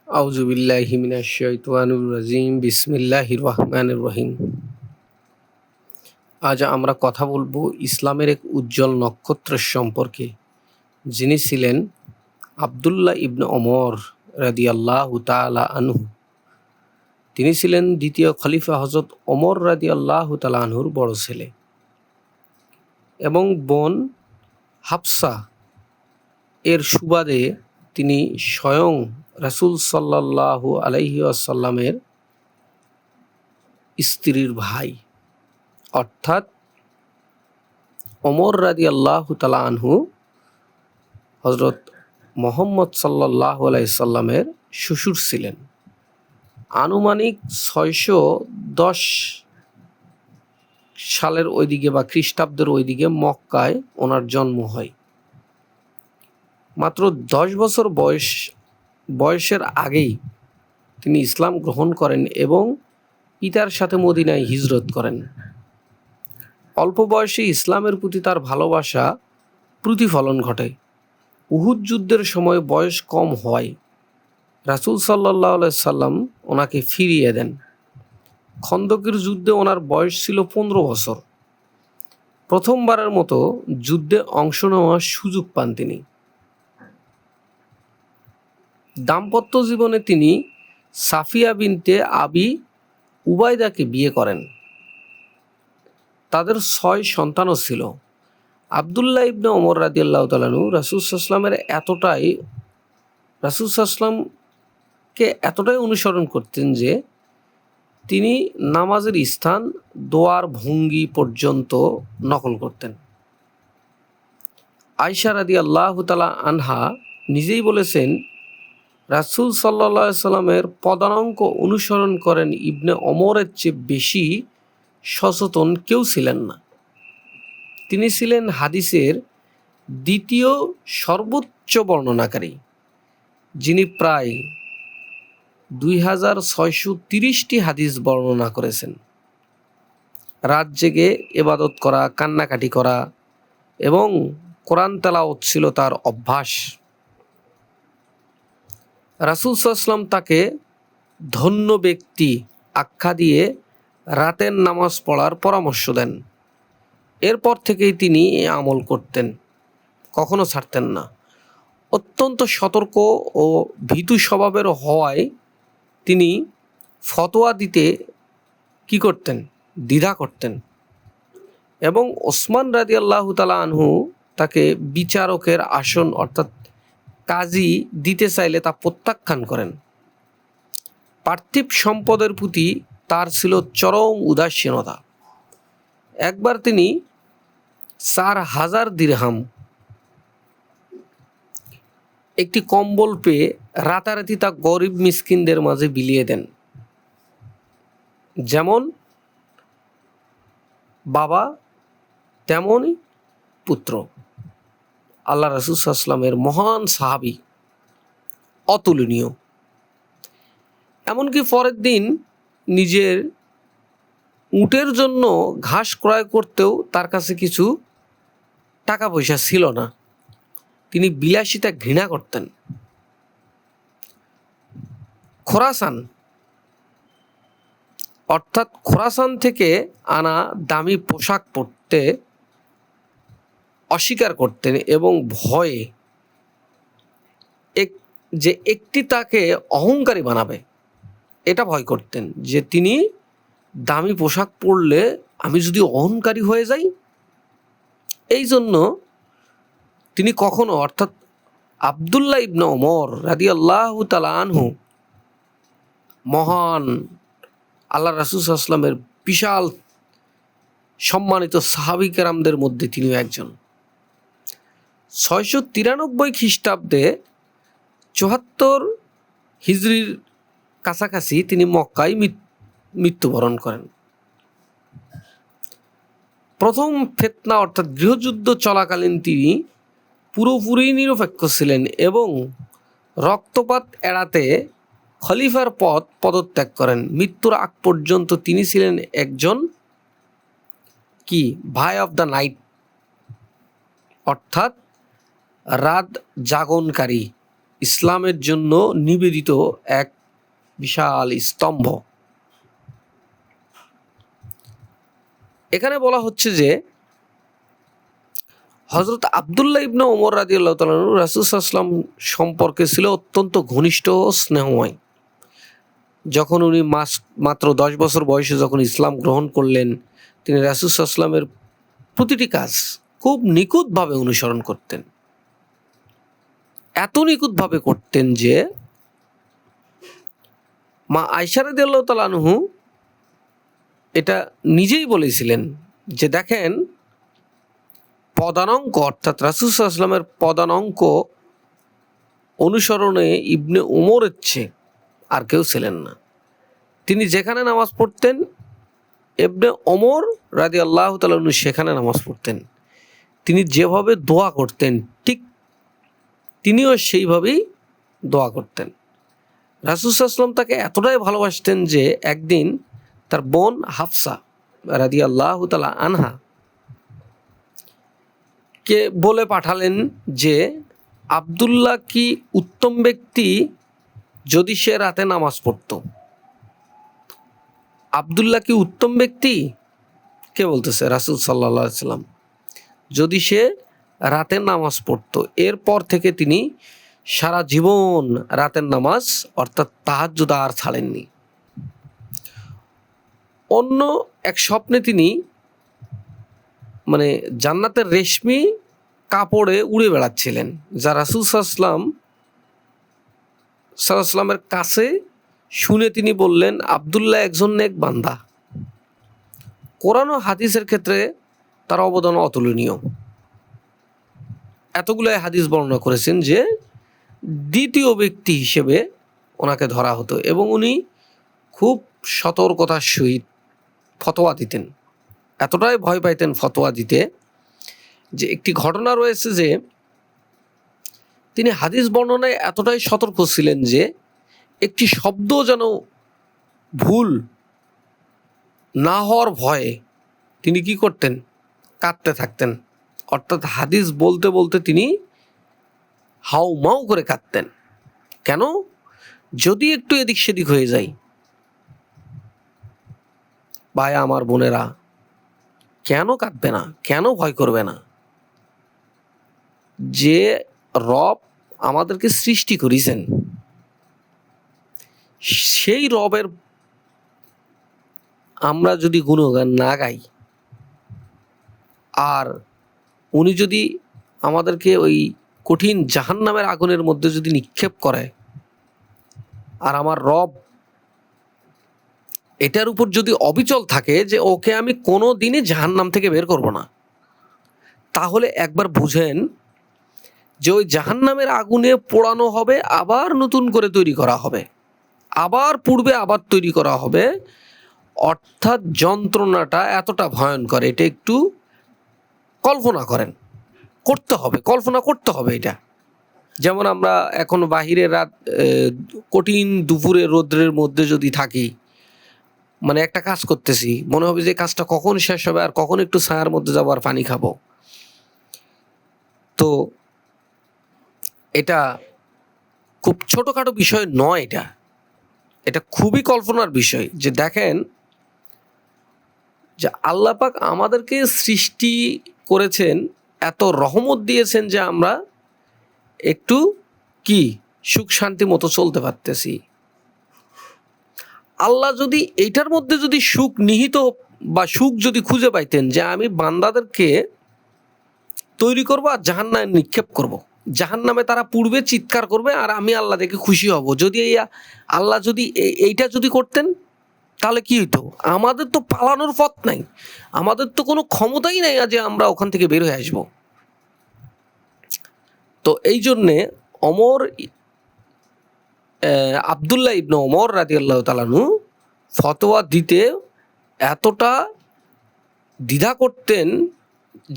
আউযু বিল্লাহি মিনাশ শাইতানির রাজিম। বিসমিল্লাহির রহমানির রহিম। আজ আমরা কথা বলবো ইসলামের এক উজ্জ্বল নক্ষত্রের সম্পর্কে, যিনি ছিলেন আব্দুল্লাহ ইবনে ওমর রাদিয়াল্লাহু তাআলা আনহু। তিনি ছিলেন দ্বিতীয় খলিফা হযরত ওমর রাদিয়াল্লাহু তাআলা আনহুর বড় ছেলে এবং বোন হাফসা এর সুবাদে তিনি স্বয়ং রাসূল সাল্লাল্লাহু আলাইহি ওয়াসাল্লামের স্ত্রীর ভাই, অর্থাৎ ওমর রাদিয়াল্লাহু তাআলা আনহু হযরত মুহাম্মদ সাল্লাল্লাহু আলাইহি সাল্লামের শ্বশুর ছিলেন। আনুমানিক 610 সালের ওইদিকে বা খ্রিস্টাব্দের ওইদিকে মক্কায় ওনার জন্ম হয়। মাত্র 10 বছর বয়সের আগেই তিনি ইসলাম গ্রহণ করেন এবং পিতার সাথে মদিনায় হিজরত করেন। অল্প বয়সে ইসলামের প্রতি তার ভালোবাসা প্রতিফলন ঘটে। উহুদ যুদ্ধের সময় বয়স কম হয় রাসূল সাল্লাল্লাহু আলাইহি সাল্লাম ওনাকে ফিরিয়ে দেন। খন্দকের যুদ্ধে ওনার বয়স ছিল 15 বছর। প্রথমবারের মতো যুদ্ধে অংশ নেওয়ার সুযোগ পান তিনি। দাম্পত্য জীবনে তিনি সাফিয়া বিনতে আবি উবাইদাকে বিয়ে করেন। তাদের 6 সন্তানও ছিল। আব্দুল্লাহ ইবনে ওমর রাদিয়াল্লাহু তাআলা আনহু রাসূল সাল্লাল্লাহু এতটাই অনুসরণ করতেন যে তিনি নামাজের স্থান, দোয়ার ভঙ্গি পর্যন্ত নকল করতেন। আয়েশা রাদিয়াল্লাহু তাআলা আনহা নিজেই বলেছেন, রাসূল সাল্লাল্লাহু আলাইহি সাল্লামের পদাঙ্ক অনুসরণ করেন ইবনে ওমরের চেয়ে বেশি সচেতন কেউ ছিলেন না। তিনি ছিলেন হাদিসের দ্বিতীয় সর্বোচ্চ বর্ণনাকারী, যিনি প্রায় 2630টি হাদিস বর্ণনা করেছেন। রাত জেগে ইবাদত করা, কান্নাকাটি করা এবং কোরআন তেলাওয়াত ছিল তার অভ্যাস। রাসূল সাল্লাল্লাহু আলাইহি ওয়াসাল্লাম তাকে ধন্য ব্যক্তি আখ্যা দিয়ে রাতের নামাজ পড়ার পরামর্শ দেন। এরপর থেকেই তিনি এই আমল করতেন, কখনো ছাড়তেন না। অত্যন্ত সতর্ক ও ভীতু স্বভাবের হওয়ায় তিনি ফতোয়া দিতে কি করতেন? দ্বিধা করতেন এবং ওসমান রাদিয়াল্লাহু তাআলা আনহু তাকে বিচারকের আসন অর্থাৎ কাজী দিতে চাইলে তা প্রত্যাখ্যান করেন। পার্থিব সম্পদের প্রতি তার ছিল চরম উদাসীনতা। একবার তিনি 4000 দিরহাম একটি কম্বল পেয়ে রাতারাতি তা গরিব মিসকিনদের মাঝে বিলিয়ে দেন। যেমন বাবা তেমনই পুত্র। আল্লাহ রাসূল সাল্লাল্লাহু আলাইহি ওয়াসাল্লামের মহান সাহাবী, অতুলনীয়। এমনকি পরের দিন নিজের উটের জন্য ঘাস ক্রয় করতেও তার কাছে কিছু টাকা পয়সা ছিল না। তিনি বিলাসিতা ঘৃণা করতেন। খোরাসান অর্থাৎ খোরাসান থেকে আনা দামি পোশাক পরতে অস্বীকার করতেন এবং ভয়ে যে একটি তাকে অহংকারী বানাবে এটা ভয় করতেন, যে তিনি দামি পোশাক পরলে আমি যদি অহংকারী হয়ে যাই। এই জন্য তিনি কখনো, অর্থাৎ আব্দুল্লাহ ইবনে ওমর রাদিয়াল্লাহু তাআলা আনহু, মহান আল্লাহ রাসূল সাল্লাল্লাহু আলাইহি ওয়াসাল্লামের বিশাল সম্মানিত সাহাবী কেরামদের মধ্যে তিনিও একজন। 693 খ্রিস্টাব্দে 74 হিজরির কাছাকাছি তিনি মক্কায় মৃত্যুবরণ করেন। প্রথম ফিতনা অর্থাৎ গৃহযুদ্ধ চলাকালীন তিনি পুরোপুরি নিরপেক্ষ ছিলেন এবং রক্তপাত এড়াতে খলিফার পদ পদত্যাগ করেন। মৃত্যুর আগ পর্যন্ত তিনি ছিলেন একজন ভাই অফ দ্য নাইট, অর্থাৎ রাত জাগনকারী ইসলামের জন্য নিবেদিত এক বিশাল স্তম্ভ। এখানে বলা হচ্ছে যে হযরত আব্দুল্লাহ ইবনে ওমর রাদিয়াল্লাহু তাআলা আনহু রাসূল সাল্লাল্লাহু আলাইহি ওয়াসাল্লাম সম্পর্কে ছিল অত্যন্ত ঘনিষ্ঠ ও স্নেহময়। যখন উনি মাত্র 10 বছর বয়সে যখন ইসলাম গ্রহণ করলেন, তিনি রাসূল সাল্লাল্লাহু আলাইহি ওয়াসাল্লামের প্রতিটি কাজ খুব নিখুঁতভাবে অনুসরণ করতেন। এত নিখুঁতভাবে করতেন যে মা আয়েশা রাদিয়াল্লাহু তাআলা আনহু এটা নিজেই বলেছিলেন যে দেখেন, পদানঙ্ক অর্থাৎ রাসূল সাল্লাল্লাহু আলাইহি ওয়াসাল্লামের পদানঙ্ক অনুসরণে ইবনে উমরের চেয়ে আর কেউ ছিলেন না। তিনি যেখানে নামাজ পড়তেন ইবনে ওমর রাদিয়াল্লাহু তাআলা আনহু সেখানে নামাজ পড়তেন। তিনি যেভাবে দোয়া করতেন ঠিক তিনিও সেইভাবেই দোয়া করতেন। রাসূল সাল্লাল্লাহু আলাইহি ওয়াসাল্লাম তাকে এতটাই ভালোবাসতেন যে একদিন তার বোন হাফসা রাদিয়াল্লাহু তাআলা আনহা কে বলে পাঠালেন যে আব্দুল্লাহ কি উত্তম ব্যক্তি যদি সে রাতে নামাজ পড়তো? আব্দুল্লাহ কি উত্তম ব্যক্তি? কে বলতেছে? রাসূল সাল্লাল্লাহু আলাইহি ওয়াসাল্লাম। যদি সে রাতে নামাজ পড়তো। এরপর থেকে তিনি সারা জীবন রাতের নামাজ অর্থাৎ তাহাজ্জুদ আর ছাড়েননি। অন্য এক স্বপ্নে তিনি জান্নাতের রেশমি কাপড়ে উড়ে বেড়াচ্ছিলেন, যা রাসূল সাল্লাল্লাহু আলাইহি ওয়াসাল্লামের কাছে শুনে তিনি বললেন, আব্দুল্লাহ একজন নেক বান্দা। কোরআন ও হাদিসের ক্ষেত্রে তার অবদান অতুলনীয়। এতগুলো হাদিস বর্ণনা করেছেন যে দ্বিতীয় ব্যক্তি হিসেবে ওনাকে ধরা হতো এবং উনি খুব সতর্কতার সহিত ফতোয়া দিতেন। এতটাই ভয় পাইতেন ফতোয়া দিতে যে একটি ঘটনা রয়েছে যে তিনি হাদিস বর্ণনায় এতটাই সতর্ক ছিলেন যে একটি শব্দ যেন ভুল না হওয়ার ভয়ে তিনি কি করতেন? কাঁদতে থাকতেন। অর্থাৎ হাদিস বলতে বলতে তিনি হাউমাউ করে কাঁদতেন। কেন? যদি একটু এদিক সেদিক হয়ে যায়। ভাই আমার বোনেরা, কেন কাঁদবে না? কেন ভয় করবে না? যে রব আমাদেরকে সৃষ্টি করেছেন সেই রবের আমরা যদি গুণগান না গাই আর উনি যদি আমাদেরকে ওই কঠিন জাহান্নামের আগুনের মধ্যে যদি নিক্ষেপ করে আর আমার রব এটার উপর যদি অবিচল থাকে যে ওকে আমি কোনো দিনই জাহান্নাম থেকে বের করব না, তাহলে একবার বুঝেন যে ওই জাহান্নামের আগুনে পোড়ানো হবে, আবার নতুন করে তৈরি করা হবে, আবার পূর্বে আবার তৈরি করা হবে। অর্থাৎ যন্ত্রণাটা এতটা ভয়ঙ্কর, এটা একটু কল্পনা করেন, কল্পনা করতে হবে এটা। যেমন আমরা এখন বাহিরে কঠিন দুপুরে রৌদ্রের মধ্যে যদি থাকি, একটা কাজ করতেছি, মনে হবে যে কাজটা কখন শেষ হবে আর কখন একটু ছায়ার মধ্যে যাবো আর পানি খাবো। তো এটা খুব ছোটখাটো বিষয় নয়, এটা খুবই কল্পনার বিষয়। যে দেখেন যে আল্লাহ পাক আমাদেরকে সৃষ্টি করেছেন, এত রহমত দিয়েছেন যে আমরা একটু সুখ শান্তি মতো চলতে পারতেছি। আল্লাহ যদি এইটার মধ্যে যদি সুখ নিহিত বা সুখ যদি খুঁজে পাইতেন যে আমি বান্দাদেরকে তৈরি করবো আর জাহান্নামে নিক্ষেপ করব, জাহান্নামে তারা পূর্বে চিৎকার করবে আর আমি আল্লাহ দেখে খুশি হব, যদি আল্লাহ যদি এইটা যদি করতেন তাহলে কি হইতো? আমাদের তো পালানোর পথ নাই, আমাদের তো কোনো ক্ষমতাই নাই যে আমরা ওখান থেকে বের হয়ে আসবো। তো এই জন্যে আব্দুল্লাহ ইবনে ওমর রাদিয়াল্লাহু তাআলা আনহু ফতোয়া দিতে এতটা দ্বিধা করতেন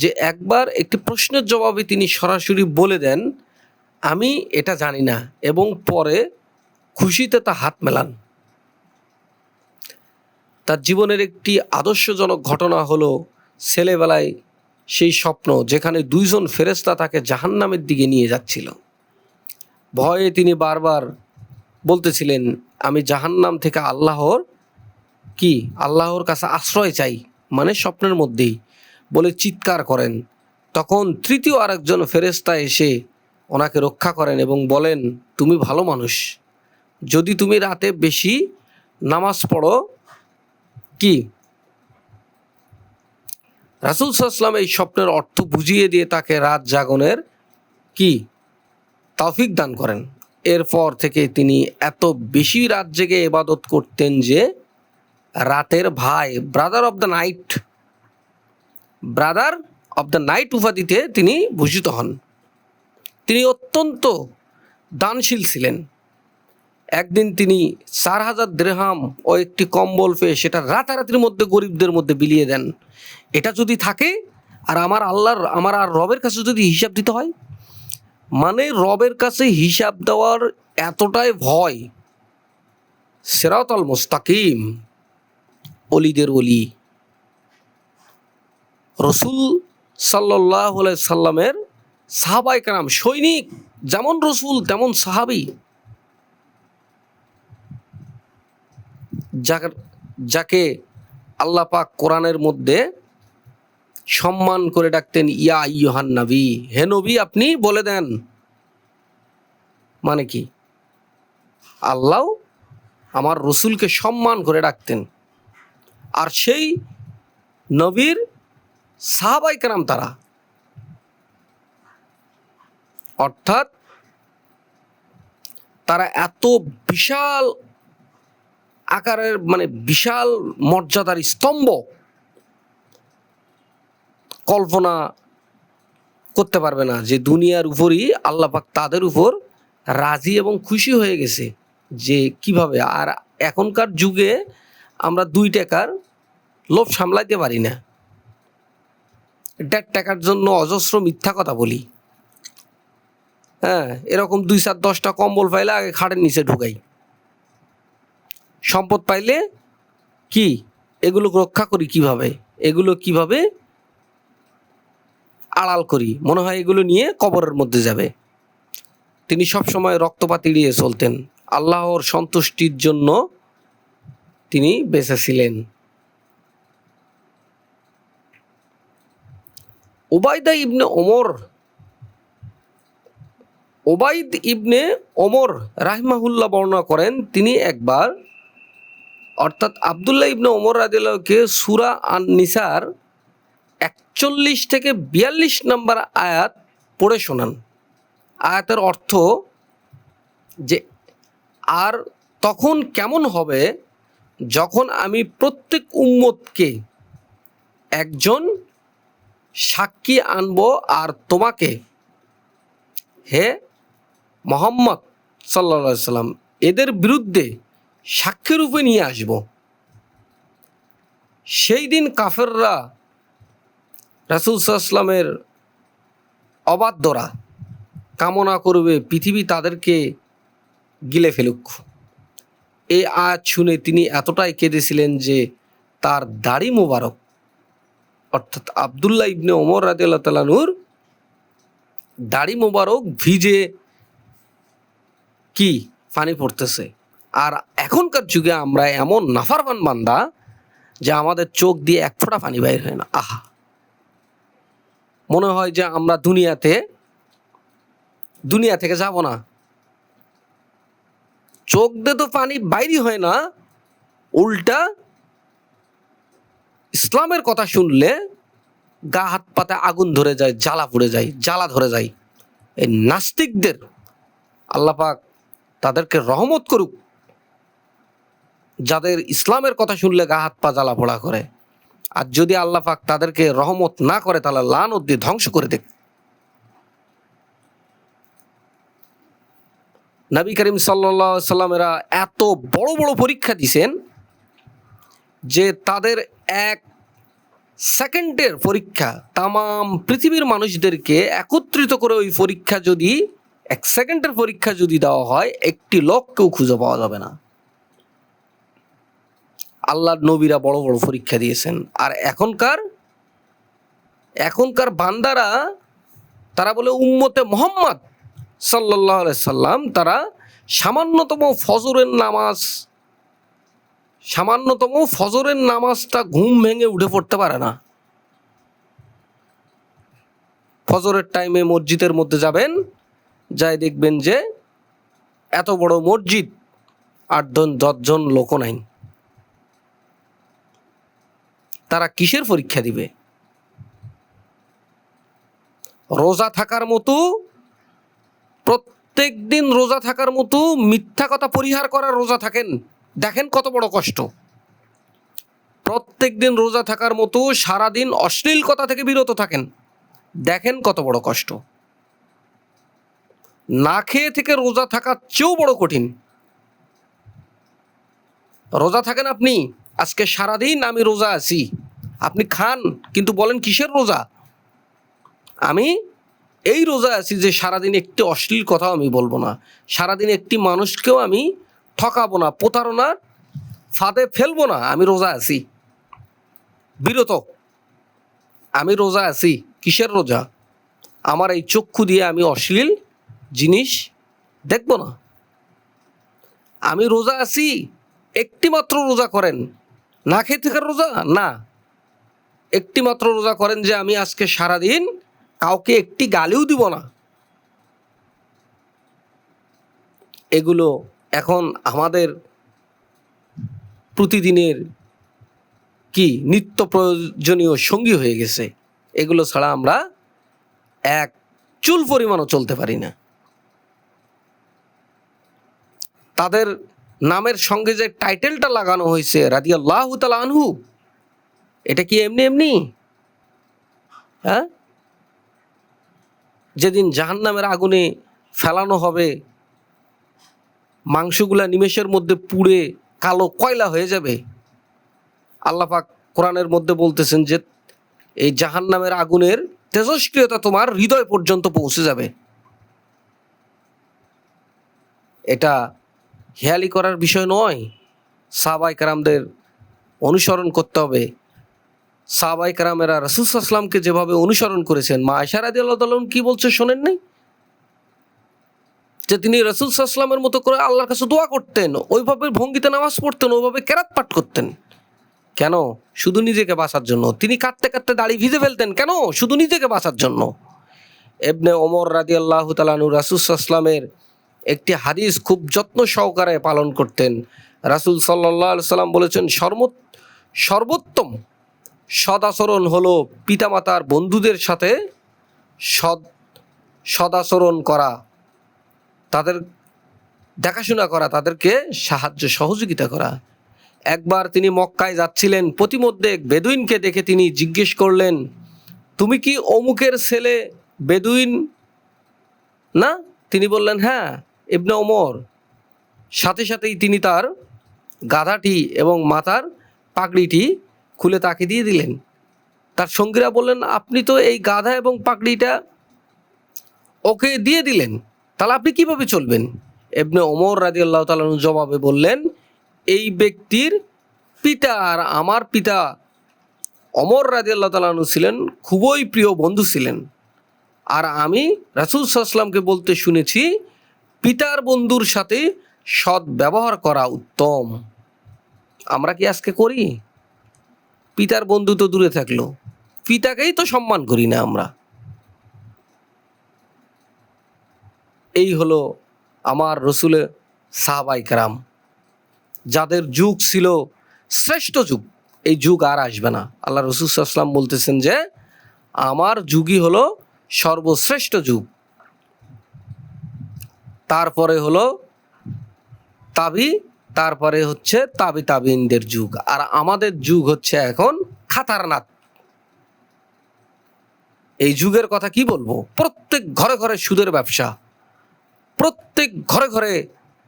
যে একবার একটি প্রশ্নের জবাবে তিনি সরাসরি বলে দেন, আমি এটা জানি না, এবং পরে খুশিতে তা হাত মেলান। তার জীবনের একটি আদর্শজনক ঘটনা হলো ছেলেবেলায় সেই স্বপ্ন যেখানে দুইজন ফেরেশতা তাকে জাহান্নামের দিকে নিয়ে যাচ্ছিল। ভয়ে তিনি বারবার বলতেছিলেন, আমি জাহান্নাম থেকে আল্লাহর কাছে আশ্রয় চাই, মানে স্বপ্নের মধ্যেই বলে চিৎকার করেন। তখন তৃতীয় আরেকজন ফেরেশতা এসে ওনাকে রক্ষা করেন এবং বলেন, তুমি ভালো মানুষ, যদি তুমি রাতে বেশি নামাজ পড়ো রাসূল সাল্লাল্লাহু আলাইহি ওয়াসাল্লাম এই স্বপ্নের অর্থ বুঝিয়ে দিয়ে তাকে রাত জাগনের তৌফিক দান করেন। এরপর থেকে তিনি এত বেশি রাত জেগে ইবাদত করতেন যে রাতের ভাই, ব্রাদার অব দ্য নাইট উপাধিতে তিনি ভূষিত হন। তিনি অত্যন্ত দানশীল ছিলেন। একদিন তিনি 4000 দিরহাম ও একটি কম্বল পেয়ে সেটা রাতারাতির মধ্যে গরিবদের মধ্যে বিলিয়ে দেন। এটা যদি থাকে আর আমার রবের কাছে যদি হিসাব দিতে হয়, মানে রবের কাছে হিসাব দেওয়ার এতটাই ভয়। সিরাতাল মুস্তাকিম, অলিদের অলি রসুল সাল্লাল্লাহু আলাইহি সাল্লামের সাহাবায়ে কেরাম, সৈনিক যেমন রসুল তেমন সাহাবী, যাকে আল্লাহ পাক কোরআনের মধ্যে সম্মান করে ডাকতেন, ইয়া আইয়ুহান নবী, হে নবী আপনি বলে দেন। মানে কি, আল্লাহ আমার রসুলকে সম্মান করে ডাকতেন। আর সেই নবীর সাহাবায়ে কেরাম তারা, অর্থাৎ তারা এত বিশাল আকারের, মানে বিশাল মর্যাদার স্তম্ভ, কল্পনা করতে পারবে না যে দুনিয়ার উপরই আল্লাহ পাক তাদের উপর রাজি এবং খুশি হয়ে গেছে যে কিভাবে। আর এখনকার যুগে আমরা 2 টাকার লোভ সামলাইতে পারি না, 1.5 টাকার জন্য অজস্র মিথ্যা কথা বলি। হ্যাঁ, এরকম 2-4-10টা কম্বল পাইলে আগে খাটের নিচে ঢুকাই। সম্পদ পাইলে এগুলো রক্ষা করি কিভাবে, এগুলো কিভাবে আড়াল করি, মনে হয় এগুলো নিয়ে কবরের মধ্যে যাবে। তিনি সবসময় রক্তপাত এড়িয়ে চলতেন। আল্লাহর সন্তুষ্টির জন্য তিনি বেঁচে ছিলেন। ওবাইদ ইবনে ওমর রাহিমাহুল্লাহ বর্ণনা করেন, তিনি একবার, অর্থাৎ আব্দুল্লাহ ইবনে ওমর রাদিয়াল্লাহুকে সূরা আন-নিসার 41 থেকে 42 নম্বর আয়াত পড়ে শোনান। আয়াতের অর্থ যে, আর তখন কেমন হবে যখন আমি প্রত্যেক উম্মতকে একজন সাক্ষী আনব আর তোমাকে হে মুহাম্মদ সাল্লাল্লাহু আলাইহি সাল্লাম এদের বিরুদ্ধে সাক্ষী রূপে নিয়ে আসব। সেই দিন কাফেররা রাসূল সাল্লাল্লাহু আলাইহি সাল্লামের অবাধ্যরা কামনা করবে পৃথিবী তাদেরকে গিলে ফেলুক। এই আয়াত শুনে তিনি এতটাই কেঁদেছিলেন যে তার দাড়ি মোবারক, অর্থাৎ আব্দুল্লাহ ইবনে ওমর রাদিয়াল্লাহু তাআলা আনহুর দাড়ি মোবারক ভিজে পানি পড়তেছে। আর এখনকার যুগে আমরা এমন নাফরমান বান্দা যে আমাদের চোখ দিয়ে এক ফোঁটা পানি বাইর হয় না। আহা, মনে হয় যে আমরা দুনিয়া থেকে যাব না। চোখ দিয়ে তো পানি বাইরই হয় না, উল্টা ইসলামের কথা শুনলে গা হাত পাতে আগুন ধরে যায়, জ্বালা ধরে যায়। এই নাস্তিকদের আল্লাহ পাক তাদেরকে রহমত করুক, যাদের ইসলামের কথা শুনলে গা হাত পা জ্বালা পোড়া করে। আর যদি আল্লাহ পাক তাদেরকে রহমত না করে তাহলে লানত দিয়ে ধ্বংস করে দেখ। নবী করিম সাল্লাল্লাহু আলাইহি সাল্লামেরা এত বড় বড় পরীক্ষা দিয়েছেন যে তাদের 1 সেকেন্ডের পরীক্ষা তাম পৃথিবীর মানুষদেরকে একত্রিত করে ওই পরীক্ষা যদি 1 সেকেন্ডের পরীক্ষা যদি দেওয়া হয়, একটি লোককেও খুঁজে পাওয়া যাবে না। আল্লাহর নবীরা বড় বড় পরীক্ষা দিয়েছেন। আর এখনকার বান্দারা তারা বলে উম্মতে মুহাম্মদ সাল্লাল্লাহু আলাইহি সাল্লাম তারা সামান্যতম ফজরের নামাজটা ঘুম ভেঙে উঠে পড়তে পারে না। ফজরের টাইমে মসজিদের মধ্যে যাবেন, যাই দেখবেন যে এত বড় মসজিদ 8-10 লোকও নাই। তারা কিসের পরীক্ষা দিবে? রোজা থাকার মতো, প্রত্যেক দিন রোজা থাকার মতো মিথ্যা কথা পরিহার করার রোজা থাকেন, দেখেন কত বড় কষ্ট। প্রত্যেক দিন রোজা থাকার মতো সারাদিন অশ্লীল কথা থেকে বিরত থাকেন, দেখেন কত বড় কষ্ট। না খেয়ে থেকে রোজা থাকার চেয়েও বড় কঠিন। রোজা থাকেন আপনি, আজকে সারাদিন আমি রোজা আছি, আপনি খান কিন্তু বলেন কিসের রোজা? আমি এই রোজা আছি যে সারাদিন একটি অশ্লীল কথাও আমি বলবো না, সারাদিন একটি মানুষকেও আমি ঠকাবো না, প্রতারণার ফাঁদে ফেলবো না, আমি রোজা আছি, বিরত, আমি রোজা আছি। কিসের রোজা? আমার এই চক্ষু দিয়ে আমি অশ্লীল জিনিস দেখব না। আমি রোজা আছি, একটি মাত্র রোজা করেন, না খেয়ে থাকার রোজা না, একটি মাত্র রোজা করেন যে আমি আজকে সারাদিন কাউকে একটি গালিও দিব না। এগুলো এখন আমাদের প্রতিদিনের কি নিত্য প্রয়োজনীয় সঙ্গী হয়ে গেছে। এগুলো ছাড়া আমরা এক চুল পরিমাণও চলতে পারি না। তাদের নামের সঙ্গে যে টাইটেলটা লাগানো হয়েছে রাদিয়াল্লাহু তাআলা আনহু, এটা কি এমনি এমনি? হ্যাঁ, যেদিন জাহান্নামের আগুনে ফেলানো হবে, মাংসগুলা নিমেষের মধ্যে পুড়ে কালো কয়লা হয়ে যাবে। আল্লাহ পাক কোরআনের মধ্যে বলতেছেন যে এই জাহান্নামের আগুনের তেজস্ক্রিয়তা তোমার হৃদয় পর্যন্ত পৌঁছে যাবে। এটা হেয়ালি করার বিষয় নয়, সাহাবায়ে কেরামদের অনুসরণ করতে হবে। সাহাবায়ে কেরামেরা রাসূল সাল্লাল্লাহু আলাইহি ওয়াসাল্লামকে যেভাবে অনুসরণ করেছেন, মা আয়েশা রাদিয়াল্লাহু তাআলা কি বলছে শোনেন নাই? যে তিনি রাসূল সাল্লাল্লাহু আলাইহি ওয়াসাল্লামের মতো করে আল্লাহর কাছে দোয়া করতেন, ওইভাবে ভঙ্গিতে নামাজ পড়তেন, ওইভাবে কেরাত পাঠ করতেন। কেন? শুধু নিজেকে বাঁচার জন্য। তিনি কাঁদতে কাঁদতে দাড়ি ভিজে ফেলতেন, কেন? শুধু নিজেকে বাঁচার জন্য। ইবনে ওমর রাদিয়াল্লাহু তাআলা আনহু রাসূল সাল্লাল্লাহু আলাইহি ওয়াসাল্লামের একটি হাদিস খুব যত্ন সহকারে পালন করতেন। রাসূল সাল্লাল্লাহু আলাইহি ওয়াসাল্লাম বলেছেন, সর্বোত্তম সদাচরণ হলো পিতামাতার বন্ধুদের সাথে সদাচরণ করা, তাদের দেখাশোনা করা, তাদেরকে সাহায্য সহযোগিতা করা। একবার তিনি মক্কায় যাচ্ছিলেন, প্রতিমধ্যে এক বেদুইনকে দেখে তিনি জিজ্ঞেস করলেন, তুমি কি অমুকের ছেলে বেদুইন না? তিনি বললেন, হ্যাঁ, ইবনে ওমর। সাথে সাথেই তিনি তার গাধাটি এবং মাথার পাগড়িটি খুলে তাকে দিয়ে দিলেন। তার সঙ্গীরা বললেন, আপনি তো এই গাধা এবং পাগড়িটা ওকে দিয়ে দিলেন, তাহলে আপনি কিভাবে চলবেন? ইবনে ওমর রাদিয়াল্লাহু তাআলা জবাবে বললেন, এই ব্যক্তির পিতা আর আমার পিতা ওমর রাদিয়াল্লাহু তাআলা ছিলেন খুবই প্রিয় বন্ধু ছিলেন। আর আমি রাসূল সাল্লাল্লাহু আলাইহি ওয়াসাল্লামকে বলতে শুনেছি, পিতার বন্ধুর সাথে সৎ ব্যবহার করা উত্তম। আমরা কি আজকে করি? পিতার বন্ধু তো দূরে থাকলো, পিতাকেই তো সম্মান করি না আমরা। এই হলো আমার রসুলের সাহাবায়ে কেরাম, যাদের যুগ ছিল শ্রেষ্ঠ যুগ। এই যুগ আর আসবে না। আল্লাহ রসুল সাল্লাল্লাহু আলাইহি ওয়াসাল্লাম বলতেছেন যে আমার যুগই হলো সর্বশ্রেষ্ঠ যুগ, তারপরে হলো তারপরে হচ্ছে তাবিনদের যুগ, আর আমাদের যুগ হচ্ছে এখন খাতারনাক। এই যুগের কথা কি বলবো? প্রত্যেক ঘরে ঘরে সুদের ব্যবসা, প্রত্যেক ঘরে ঘরে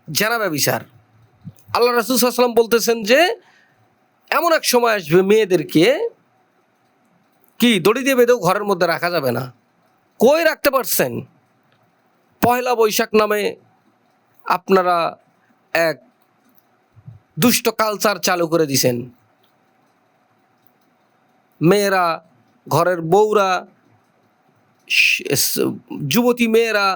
জেনা ব্যভিচার। আল্লাহ রাসূল সাল্লাল্লাহু আলাইহি ওয়াসাল্লাম বলতেছেন যে এমন এক সময় আসবে মেয়েদেরকে কি দড়ি দিয়ে বেঁধেও ঘরের মধ্যে রাখা যাবে না। কই রাখতে পারছেন? পয়লা বৈশাখ নামে আপনারা এক দুষ্ট কালচার চালু করে দিয়েছেন। মেয়েরা, ঘরের বউরা, যুবতী মেয়েরা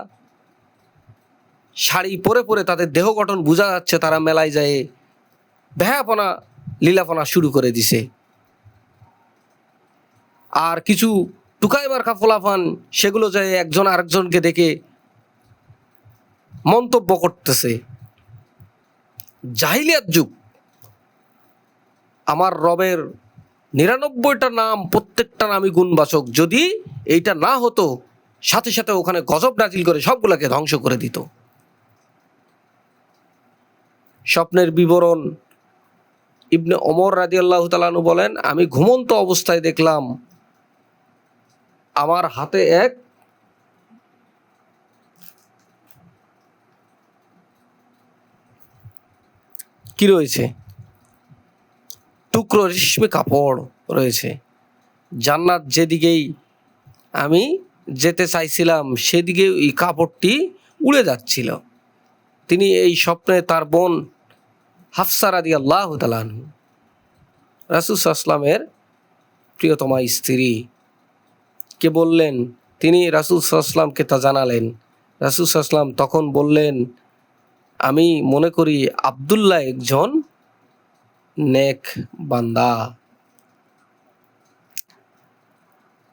শাড়ি পরে পরে তাদের দেহ গঠন বোঝা যাচ্ছে তারা মেলায় যায় ভ্যাপনা লীলাপনা শুরু করে দিছে। আর কিছু টুকাই মার্কা ফোলাফান সেগুলো যায় একজন আরেকজনকে দেখে মন্তব্য করতেছে। জাহিলিয়াত যুগ। আমার রবের ৯৯টা নাম, প্রত্যেকটা নামই গুণবাচক। যদি এইটা না হতো, সাথে সাথে ওখানে গজব নাজিল করে সবগুলোকে ধ্বংস করে দিত। স্বপ্নের বিবরণ ইবনে ওমর রাদিয়াল্লাহু তাআলা আনহু বলেন, আমি ঘুমন্ত অবস্থায় দেখলাম আমার হাতে এক কি রয়েছে, টুকরো রেশমি কাপড় রয়েছে। জান্নাত যেদিকেই আমি যেতে চাইছিলাম সেদিকে এই কাপড়টি উড়ে যাচ্ছিল। তিনি এই স্বপ্নে তার বোন হাফসা রাদিয়াল্লাহু তাআলা আনহা, রাসূল সাল্লাল্লাহু আলাইহি ওয়াসাল্লামের প্রিয়তমা স্ত্রী কে বললেন, তিনি রাসূল সাল্লাল্লাহু আলাইহি ওয়াসাল্লামকে তা জানালেন। রাসূল সাল্লাল্লাহু আলাইহি ওয়াসাল্লাম তখন বললেন, আমি মনে করি আব্দুল্লাহ একজন নেক বান্দা।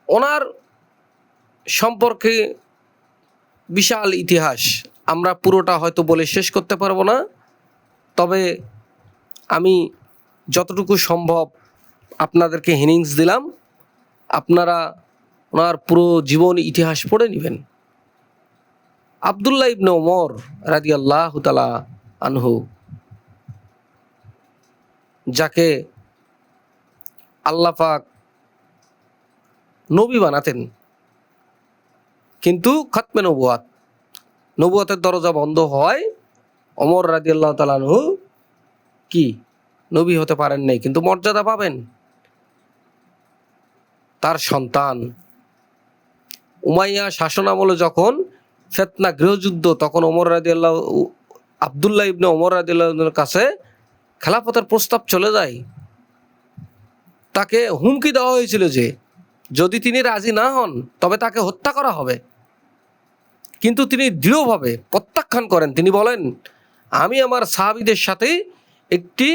ওনার সম্পর্কে বিশাল ইতিহাস, আমরা পুরোটা হয়তো বলে শেষ করতে পারবো না, তবে আমি যতটুকু সম্ভব আপনাদেরকে হিনিংস দিলাম। আপনারা ওনার পুরো জীবন ইতিহাস পড়ে নেবেন। আব্দুল্লাহ ইবনে ওমর রাদিয়াল্লাহু তাআলা আনহু, যাকে আল্লাহ পাক নবী বানাতেন, কিন্তু খতমে নবুয়তের দরজা বন্ধ হয়, ওমর রাদিয়াল্লাহু তাআলা আনহু কি নবী হতে পারেন নাই, কিন্তু মর্যাদা পাবেন। তার সন্তান উমাইয়া শাসনামলে যখন ফিতনা গৃহযুদ্ধ, তখন আব্দুল্লাহ ইবনে ওমর রাদিয়াল্লাহু আনহুর কাছে খেলাফতের প্রস্তাব চলে যায়। তাকে হুমকি দেওয়া হয়েছিল যে যদি তিনি রাজি না হন তবে তাকে হত্যা করা হবে, কিন্তু তিনি দৃঢ়ভাবে প্রত্যাখ্যান করেন। তিনি বলেন, আমি আমার সাহাবীদের সাথে একটি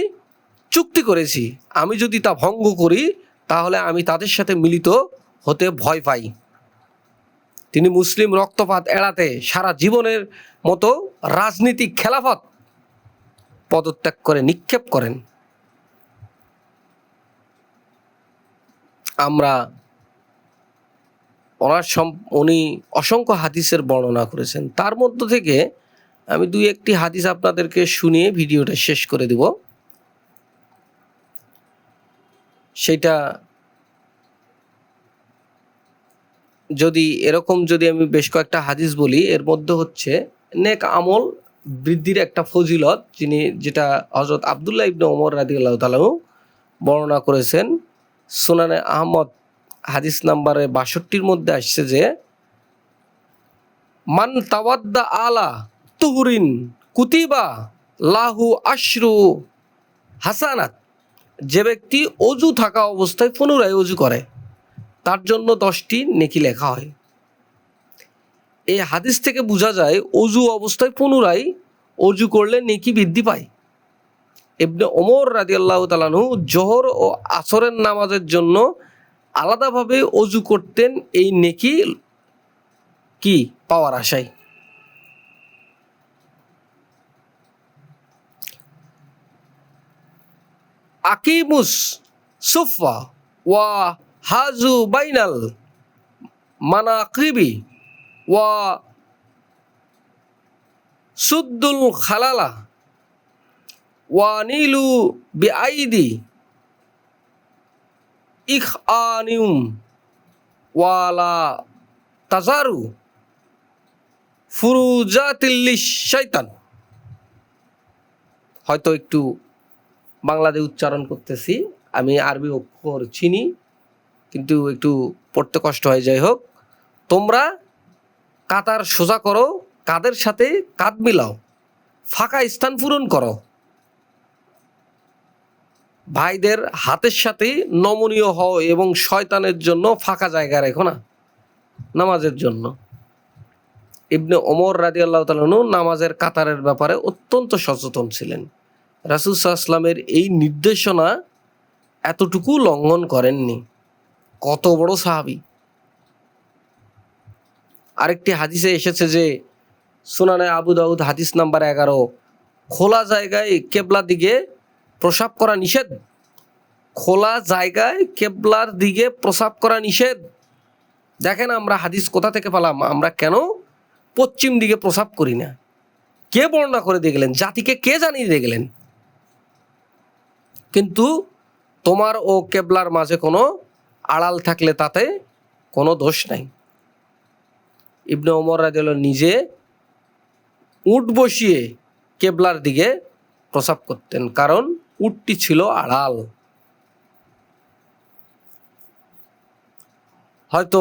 চুক্তি করেছি, আমি যদি তা ভঙ্গ করি তাহলে আমি তাদের সাথে মিলিত হতে ভয় পাই। তিনি মুসলিম রক্তপাত এড়াতে সারা জীবনের মতো রাজনীতিক খেলাফত পদত্যাগ করে নিক্ষেপ করেন। আমরা উনি অসংখ্য হাদিসের বর্ণনা করেছেন, তার মধ্য থেকে আমি দুই একটি হাদিস আপনাদেরকে শুনিয়ে ভিডিওটা শেষ করে দিব। সেটা যদি আমি বেশ কয়েকটা হাদিস বলি, এর মধ্যে হচ্ছে নেক আমল বৃদ্ধির একটা ফজিলত, যেটা হযরত আব্দুল্লাহ ইবনে ওমর রাদিয়াল্লাহু তাআলা বর্ণনা করেছেন। সুনানে আহমদ হাদিস নাম্বারে ৬২-র মধ্যে আসছে যে, মান তাওয়াদ্দা আলা তুহরিন কুতিবা লাহু আশরু হাসানাত, যে ব্যক্তি অজু থাকা অবস্থায় পুনরায় অজু করে তার জন্য 10টি নেকি লেখা হয়। এই হাদিস থেকে বোঝা যায় অজু অবস্থায় পুনরায় অজু করলে নেকি বৃদ্ধি পায়। ইবনে ওমর রাদিয়াল্লাহু তাআলা আনহু জোহর ও আসরের নামাজের জন্য আলাদাভাবে অজু করতেন এই নেকি কি পাওয়ার আশায়। আকিমুস সুফা ওয়া হাজু বাইনাল মানাকিবি ওয়া সুদ্দুল খালালা ওয়া নিলু বিআইদি ইখআনিউম ওয়ালা তাজারু ফুরুজাতিল্লিশ শয়তান। হয়তো একটু বাংলাতে উচ্চারণ করতেছি, আমি আরবি অক্ষর চিনি কিন্তু একটু পড়তে কষ্ট হয়। যাই হোক, তোমরা কাতার সোজা করো, কাদের সাথে কাঁধ মিলাও, ফাঁকা স্থান পূরণ করো, ভাইদের হাতের সাথে নমনীয় হও এবং শয়তানের জন্য ফাঁকা জায়গা রেখো না নামাজের জন্য। ইবনে ওমর রাদিয়াল্লাহু তাআলা আনহু নামাজের কাতারের ব্যাপারে অত্যন্ত সচেতন ছিলেন। রাসূল সাল্লাল্লাহু আলাইহি ওয়াসাল্লামের এই নির্দেশনা এতটুকু লঙ্ঘন করেননি। কত বড় সাহাবী! আরেকটি হাদিসে এসেছে যে সুনানে আবু দাউদ হাদিস নাম্বার 11, খোলা জায়গায় কেবলার দিকে প্রসাব করা নিষেধ। খোলা জায়গায় কেবলার দিকে প্রসাব করা নিষেধ। দেখেন আমরা হাদিস কোথা থেকে পেলাম? আমরা কেন পশ্চিম দিকে প্রসাব করি না? কে বর্ণনা করে দিয়ে গেলেন? জাতিকে কে জানিয়ে দিয়ে গেলেন? কিন্তু তোমার ও কেবলার মাঝে কোনো আড়াল থাকলে তাতে কোনো দোষ নাই। ইবনে ওমর রাদিয়াল্লাহু নিজে উট বসিয়ে কেবলার দিকে প্রসাব করতেন, কারণ উটটি ছিল আড়াল। হয়তো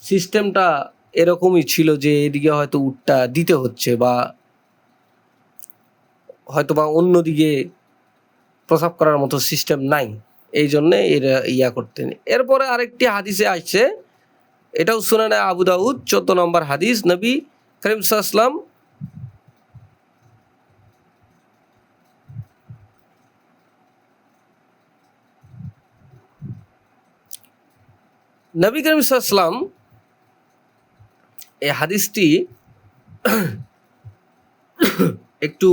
সিস্টেমটা এরকমই ছিল যে এদিকে হয়তো উটটা দিতে হচ্ছে, বা হয়তো বা অন্যদিকে প্রসাব করার মতো সিস্টেম নাই, এই জন্যে এরা ইয়া করতেন। এরপরে আরেকটি হাদিসে আসছে, এটাও সুনানে আবু দাউদ 14 নম্বর হাদিস। নবী করিম সাল্লাল্লাহু আলাইহি ওয়াসাল্লাম এই হাদিসটি একটু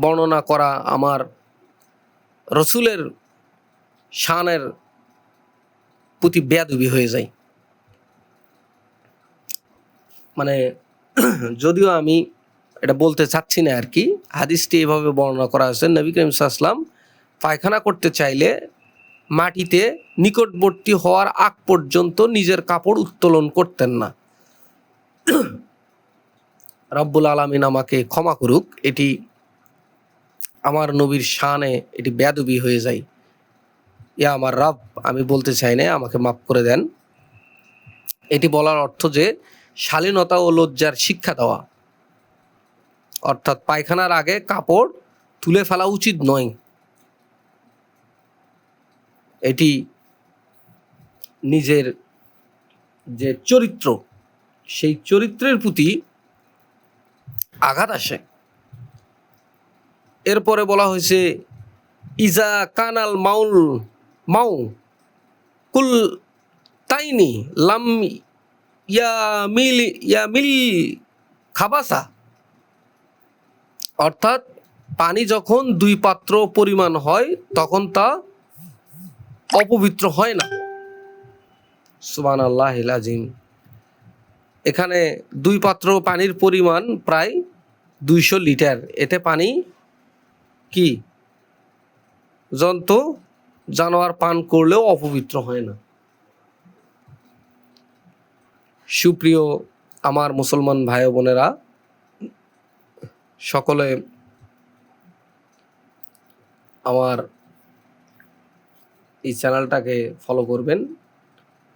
বর্ণনা করা আমার রসুলের শানের প্রতি বেয়াদবি হয়ে যায়। মানে যদিও আমি এটা বলতে চাচ্ছি না আর কি, হাদিসটি এভাবে বর্ণনা করা হয়েছে, নবী করিম সাল্লাল্লাহু আলাইহি ওয়াসাল্লাম পায়খানা করতে চাইলে মাটিতে নিকটবর্তী হওয়ার আগ পর্যন্ত নিজের কাপড় উত্তোলন করতেন না। রব্বুল আলামিন আমাকে ক্ষমা করুক, এটি আমার নবীর শানে এটি বেয়াদবি হয়ে যায়। ইয়া আমার রব, আমি বলতে চাই না, আমাকে মাফ করে দেন। এটি বলার অর্থ যে শালীনতা ও লজ্জার শিক্ষা দেওয়া, অর্থাৎ পায়খানার আগে কাপড় তুলে ফেলা উচিত নয়। এটি নিজের যে চরিত্র, সেই চরিত্রের প্রতি আঘাত আসে। এরপরে বলা হয়েছে ইজা কানাল মাউ কুল তাইনি লাম ইয়ামিল খাবাসা, অর্থাৎ পানি যখন 2 পাত্র পরিমাণ হয় তখন তা অপবিত্র হয় না। সুবহানাল্লাহিল আযীম। এখানে 2 পাত্র পানির পরিমাণ প্রায় 200 লিটার। এতে পানি কি জন্তু জানোয়ার পান করলেও অপবিত্র হয় না। সুপ্রিয় আমার মুসলমান ভাই বোনেরা, সকলে আমার এই চ্যানেলটাকে ফলো করবেন।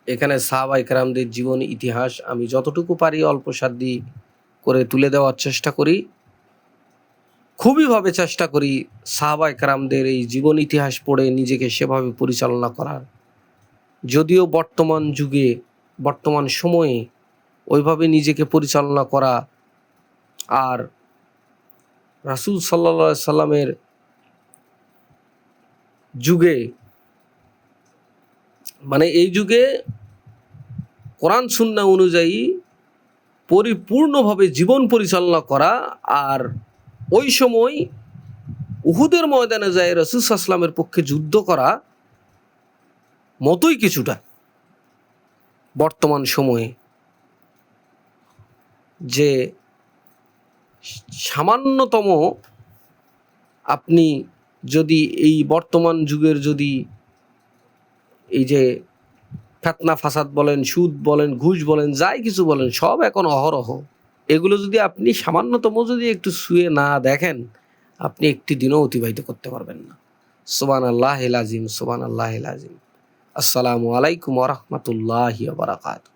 এখানে সাহাবায়ে কেরামদের জীবন ইতিহাস আমি যতটুকু পারি অল্প সাধ্যি করে তুলে দেওয়ার চেষ্টা করি। খুবই চেষ্টা করি সাহাবায়ে কেরামদের এই জীবন ইতিহাস পড়ে নিজেকে সেভাবে পরিচালনা করার। যদিও বর্তমান যুগে, বর্তমান সময়ে ওইভাবে নিজেকে পরিচালনা করা আর রাসূল সাল্লাল্লাহু আলাইহি সাল্লামের যুগে, মানে এই যুগে কোরআন সুন্নাহ অনুযায়ী পরিপূর্ণভাবে জীবন পরিচালনা করা, আর ওই সময় উহুদের ময়দানে যায় রাসূল সাল্লাল্লাহু আলাইহি ওয়াসাল্লামের পক্ষে যুদ্ধ করা মতোই কিছুটা বর্তমান সময়ে, যে সামান্যতম আপনি যদি এই বর্তমান যুগের যদি এই যে ফিতনা ফাসাদ বলেন, সুদ বলেন, ঘুষ বলেন, যাই কিছু বলেন, সব এখন অহরহ। এগুলো যদি আপনি সামান্যতম যদি একটু শুয়ে না দেখেন, আপনি একটি দিনও অতিবাহিত করতে পারবেন না। সুবহানাল্লাহিল আযীম, সুবহানাল্লাহিল আযীম। আসসালামু আলাইকুম ওয়া রাহমাতুল্লাহি ওয়া বারাকাতুহু।